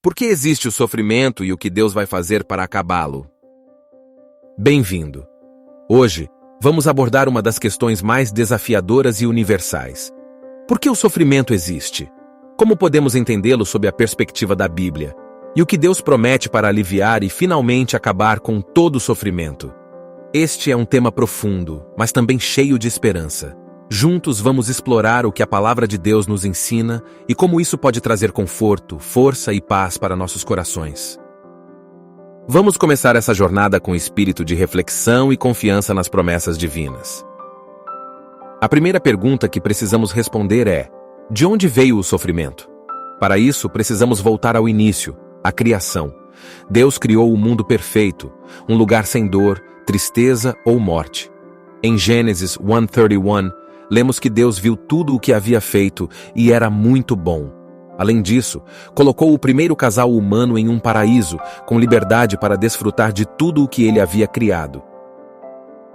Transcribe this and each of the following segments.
Por que existe o sofrimento e o que Deus vai fazer para acabá-lo? Bem-vindo! Hoje, vamos abordar uma das questões mais desafiadoras e universais. Por que o sofrimento existe? Como podemos entendê-lo sob a perspectiva da Bíblia? E o que Deus promete para aliviar e finalmente acabar com todo o sofrimento? Este é um tema profundo, mas também cheio de esperança. Juntos vamos explorar o que a Palavra de Deus nos ensina e como isso pode trazer conforto, força e paz para nossos corações. Vamos começar essa jornada com espírito de reflexão e confiança nas promessas divinas. A primeira pergunta que precisamos responder é: de onde veio o sofrimento? Para isso, precisamos voltar ao início, à criação. Deus criou o mundo perfeito, um lugar sem dor, tristeza ou morte. Em Gênesis 1:31, lemos que Deus viu tudo o que havia feito e era muito bom. Além disso, colocou o primeiro casal humano em um paraíso, com liberdade para desfrutar de tudo o que ele havia criado.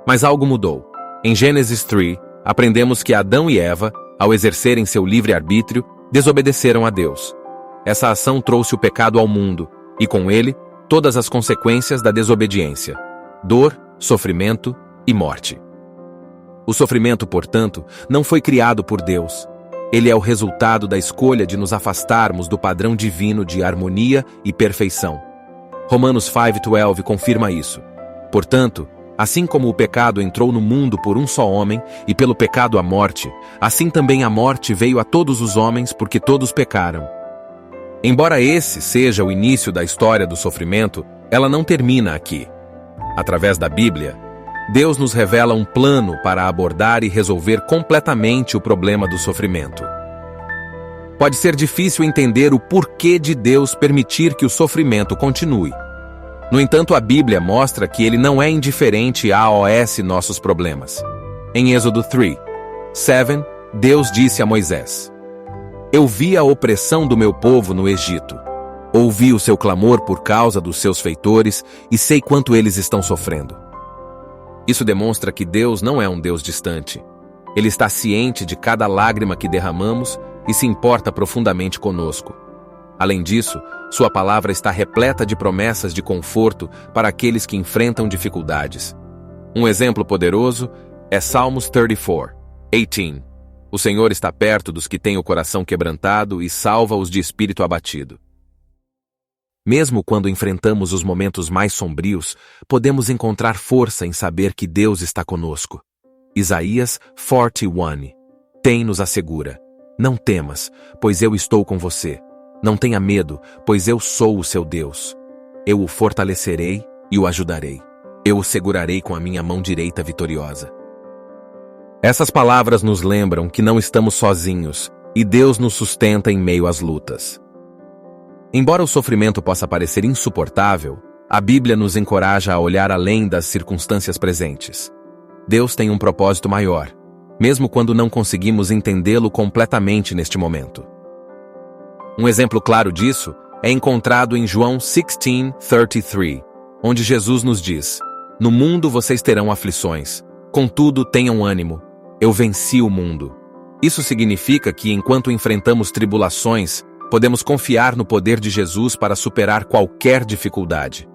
Mas algo mudou. Em Gênesis 3, aprendemos que Adão e Eva, ao exercerem seu livre-arbítrio, desobedeceram a Deus. Essa ação trouxe o pecado ao mundo, e com ele, todas as consequências da desobediência: dor, sofrimento e morte. O sofrimento, portanto, não foi criado por Deus. Ele é o resultado da escolha de nos afastarmos do padrão divino de harmonia e perfeição. Romanos 5:12 confirma isso. Portanto, assim como o pecado entrou no mundo por um só homem, e pelo pecado a morte, assim também a morte veio a todos os homens porque todos pecaram. Embora esse seja o início da história do sofrimento, ela não termina aqui. Através da Bíblia, Deus nos revela um plano para abordar e resolver completamente o problema do sofrimento. Pode ser difícil entender o porquê de Deus permitir que o sofrimento continue. No entanto, a Bíblia mostra que Ele não é indiferente a nossos problemas. Em Êxodo 3:7, Deus disse a Moisés: "Eu vi a opressão do meu povo no Egito. Ouvi o seu clamor por causa dos seus feitores e sei quanto eles estão sofrendo." Isso demonstra que Deus não é um Deus distante. Ele está ciente de cada lágrima que derramamos e se importa profundamente conosco. Além disso, sua palavra está repleta de promessas de conforto para aqueles que enfrentam dificuldades. Um exemplo poderoso é Salmos 34:18. O Senhor está perto dos que têm o coração quebrantado e salva-os de espírito abatido. Mesmo quando enfrentamos os momentos mais sombrios, podemos encontrar força em saber que Deus está conosco. Isaías 41. Nos assegura: "Não temas, pois eu estou com você. Não tenha medo, pois eu sou o seu Deus. Eu o fortalecerei e o ajudarei. Eu o segurarei com a minha mão direita vitoriosa." Essas palavras nos lembram que não estamos sozinhos e Deus nos sustenta em meio às lutas. Embora o sofrimento possa parecer insuportável, a Bíblia nos encoraja a olhar além das circunstâncias presentes. Deus tem um propósito maior, mesmo quando não conseguimos entendê-lo completamente neste momento. Um exemplo claro disso é encontrado em João 16:33, onde Jesus nos diz: "No mundo vocês terão aflições, contudo tenham ânimo, eu venci o mundo." Isso significa que enquanto enfrentamos tribulações, podemos confiar no poder de Jesus para superar qualquer dificuldade.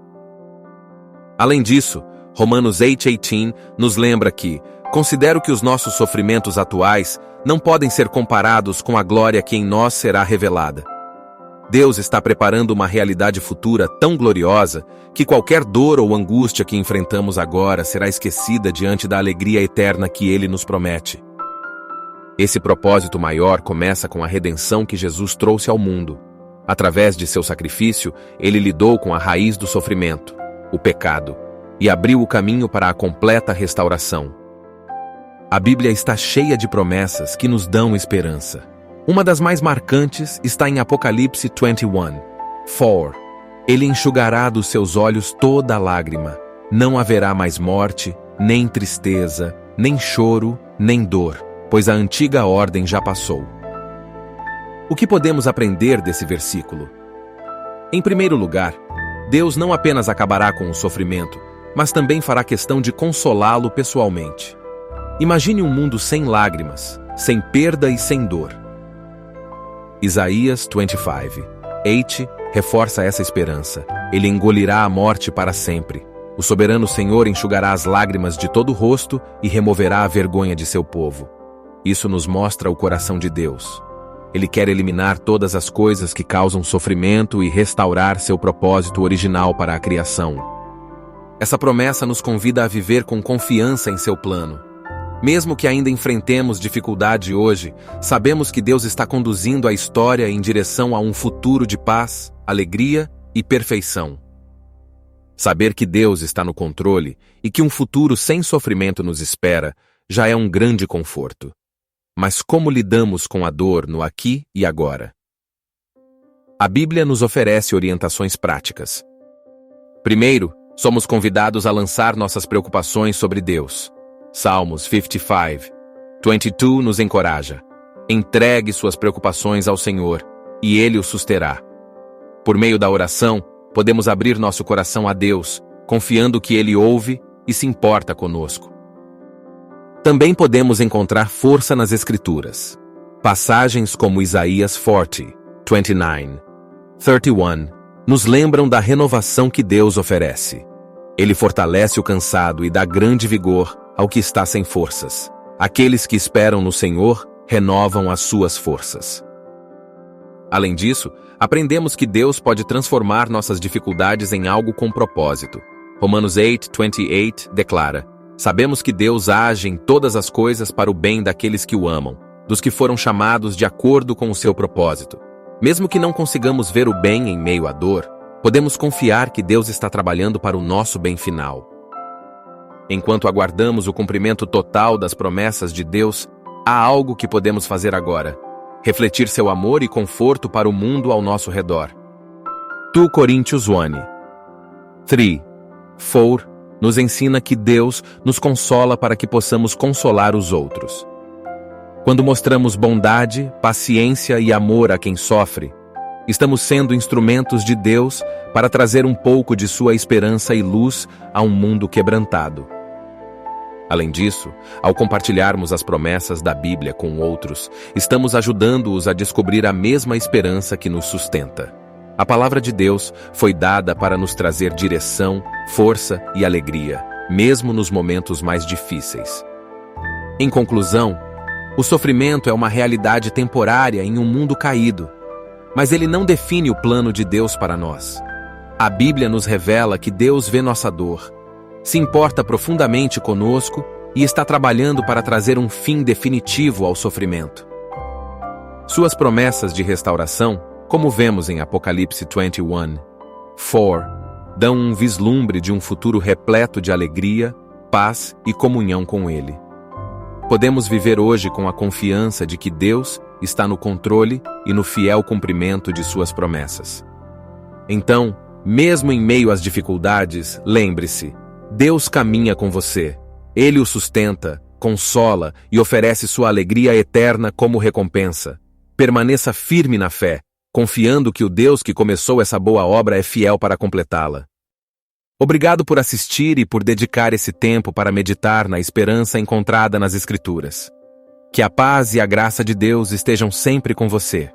Além disso, Romanos 8:18 nos lembra que: "Considero que os nossos sofrimentos atuais não podem ser comparados com a glória que em nós será revelada." Deus está preparando uma realidade futura tão gloriosa que qualquer dor ou angústia que enfrentamos agora será esquecida diante da alegria eterna que Ele nos promete. Esse propósito maior começa com a redenção que Jesus trouxe ao mundo. Através de seu sacrifício, Ele lidou com a raiz do sofrimento, o pecado, e abriu o caminho para a completa restauração. A Bíblia está cheia de promessas que nos dão esperança. Uma das mais marcantes está em Apocalipse 21:4. "Ele enxugará dos seus olhos toda lágrima. Não haverá mais morte, nem tristeza, nem choro, nem dor, pois a antiga ordem já passou." O que podemos aprender desse versículo? Em primeiro lugar, Deus não apenas acabará com o sofrimento, mas também fará questão de consolá-lo pessoalmente. Imagine um mundo sem lágrimas, sem perda e sem dor. Isaías 25:8 reforça essa esperança. Ele engolirá a morte para sempre. O soberano Senhor enxugará as lágrimas de todo o rosto e removerá a vergonha de seu povo. Isso nos mostra o coração de Deus. Ele quer eliminar todas as coisas que causam sofrimento e restaurar seu propósito original para a criação. Essa promessa nos convida a viver com confiança em seu plano. Mesmo que ainda enfrentemos dificuldade hoje, sabemos que Deus está conduzindo a história em direção a um futuro de paz, alegria e perfeição. Saber que Deus está no controle e que um futuro sem sofrimento nos espera já é um grande conforto. Mas como lidamos com a dor no aqui e agora? A Bíblia nos oferece orientações práticas. Primeiro, somos convidados a lançar nossas preocupações sobre Deus. Salmos 55:22 nos encoraja. Entregue suas preocupações ao Senhor, e Ele o susterá. Por meio da oração, podemos abrir nosso coração a Deus, confiando que Ele ouve e se importa conosco. Também podemos encontrar força nas Escrituras. Passagens como Isaías 40:29-31 nos lembram da renovação que Deus oferece. Ele fortalece o cansado e dá grande vigor ao que está sem forças. Aqueles que esperam no Senhor renovam as suas forças. Além disso, aprendemos que Deus pode transformar nossas dificuldades em algo com propósito. Romanos 8:28 declara: sabemos que Deus age em todas as coisas para o bem daqueles que o amam, dos que foram chamados de acordo com o seu propósito. Mesmo que não consigamos ver o bem em meio à dor, podemos confiar que Deus está trabalhando para o nosso bem final. Enquanto aguardamos o cumprimento total das promessas de Deus, há algo que podemos fazer agora: refletir seu amor e conforto para o mundo ao nosso redor. 2 Coríntios 1:3-4 nos ensina que Deus nos consola para que possamos consolar os outros. Quando mostramos bondade, paciência e amor a quem sofre, estamos sendo instrumentos de Deus para trazer um pouco de sua esperança e luz a um mundo quebrantado. Além disso, ao compartilharmos as promessas da Bíblia com outros, estamos ajudando-os a descobrir a mesma esperança que nos sustenta. A palavra de Deus foi dada para nos trazer direção, força e alegria, mesmo nos momentos mais difíceis. Em conclusão, o sofrimento é uma realidade temporária em um mundo caído, mas ele não define o plano de Deus para nós. A Bíblia nos revela que Deus vê nossa dor, se importa profundamente conosco e está trabalhando para trazer um fim definitivo ao sofrimento. Suas promessas de restauração, como vemos em Apocalipse 21:4, dão um vislumbre de um futuro repleto de alegria, paz e comunhão com Ele. Podemos viver hoje com a confiança de que Deus está no controle e no fiel cumprimento de suas promessas. Então, mesmo em meio às dificuldades, lembre-se: Deus caminha com você. Ele o sustenta, consola e oferece sua alegria eterna como recompensa. Permaneça firme na fé, confiando que o Deus que começou essa boa obra é fiel para completá-la. Obrigado por assistir e por dedicar esse tempo para meditar na esperança encontrada nas Escrituras. Que a paz e a graça de Deus estejam sempre com você.